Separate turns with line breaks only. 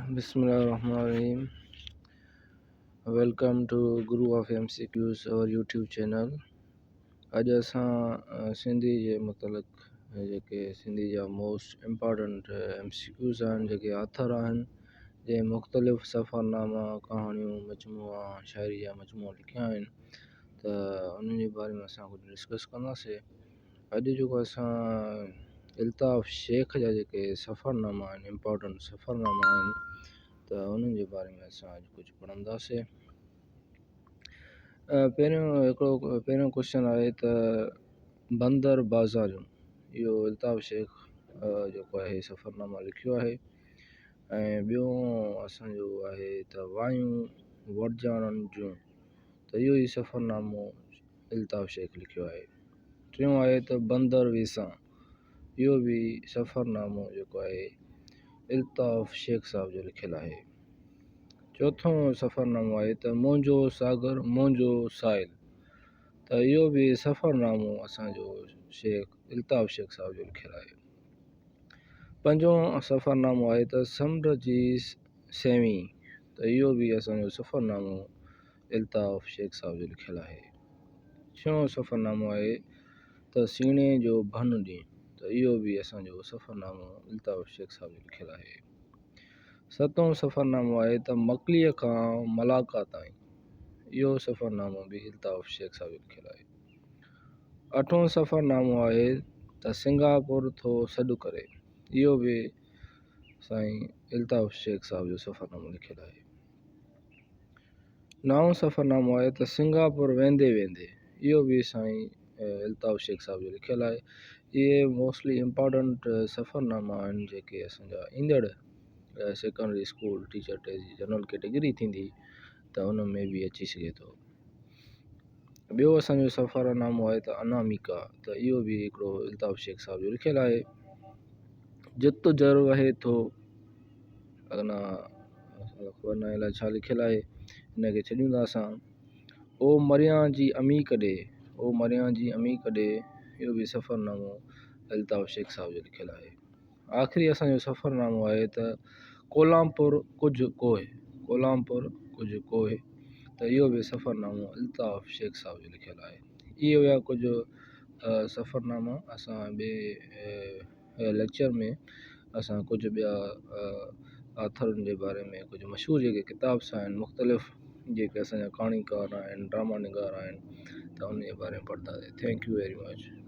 Bismillahirrahmanirrahim. Welcome to Guru of MCQs, our YouTube channel. अॼु असां सिंधी जे मुतलिक़ जेके सिंधी जा मोस्ट इम्पॉर्टेंट MCQs आहिनि, जेके आथर आहिनि, जे मुख़्तलिफ़ सफ़रनामा, कहाणियूं, मजमूआ, शाइरी जा मजमूआ लिखिया आहिनि, त उन्हनि जे बारे में असां कुझु डिस्कस कंदासीं। अॼु जेको असां अल्ताफ़ शेख जा जेके सफ़रनामा आहिनि, इम्पॉर्टेंट सफ़रनामा आहिनि, त उन्हनि जे बारे में असां अॼु कुझु पढ़ंदासीं। पहिरियों क्वेश्चन आहे त बंदर बाज़ारियूं, इहो अल्ताफ़ शेख जेको आहे सफ़रनामा लिखियो आहे। ऐं ॿियों असांजो आहे त वायूं वरजाणनि जूं, त इहो ई सफ़रनामो अल्ताफ़ शेख लिखियो आहे। टियों आहे त बंदर वेसां, इहो बि सफ़रनामो जेको आहे अल्ताफ़ शेख साहब जो लिखियलु आहे। चोथों सफ़रनामो आहे त मुंहिंजो सागर मुंहिंजो साहिल, त इहो बि सफ़रनामो असांजो अल्ताफ़ शेख साहब जो लिखियलु आहे। पंजों सफ़रनामो आहे त समुंड जी सेवी, त इहो बि असांजो सफ़रनामो अल्ताफ़ शेख साहब जो लिखियलु आहे। छहों सफ़रनामो आहे त सीणे जो भन ॾींहुं, त इहो बि असांजो सफ़रनामो अल्ताफ़ शेख साहब जो लिखियलु आहे। सतों सफ़रनामो आहे त मकलीअ खां मलाका ताईं, इहो सफ़रनामो बि अल्ताफ़ शेख साहब जो लिखियलु आहे। अठों सफ़रनामो आहे त सिंगापुर थो सॾु करे, इहो बि साईं अल्ताफ़ शेख साहब जो सफ़रनामो लिखियलु आहे। नाओं सफ़रनामो आहे त सिंगापुर वेंदे वेंदे, इहो बि साईं अल्ताफ़ शेख साहब जो लिखियलु आहे। इहे मोस्टली इम्पॉर्टेंट सफ़रनामा आहिनि जेके असांजा ईंदड़ सेकेंडरी स्कूल टीचर टे जी जनरल कैटेगरी थींदी, त उन में बि अची सघे थो। ॿियो असांजो सफ़रनामो आहे त अनामिका, त इहो बि हिकिड़ो अल्ताफ़ शेख साहब जो लिखियलु आहे। जित जर वहे थो, अॻिना ख़बर न आहे छा लिखियलु आहे, हिनखे छॾींदा असां। ओ मरियां जी अमी कॾे, ओ मरियां जी अमी कॾे, इहो बि सफ़रनामो अल्ताफ़ शेख साहब जो लिखियलु आहे। आख़िरी असांजो सफ़रनामो आहे त कोलामपुर कुझु कोहे, कोलामपुर कुझु कोहे, त इहो बि सफ़रनामो अल्ताफ़ शेख साहब जो लिखियलु आहे। इहे हुया कुझु सफ़रनामा। असां ॿिए लेक्चर में असां कुझु ॿिया आथरनि जे बारे में, कुझु मशहूरु जेके किताब सां आहिनि, मुख़्तलिफ़ जेके असांजा कहाणीकार आहिनि, ड्रामा निगार आहिनि, त उन जे बारे में पढ़ंदासीं। Thank U very much.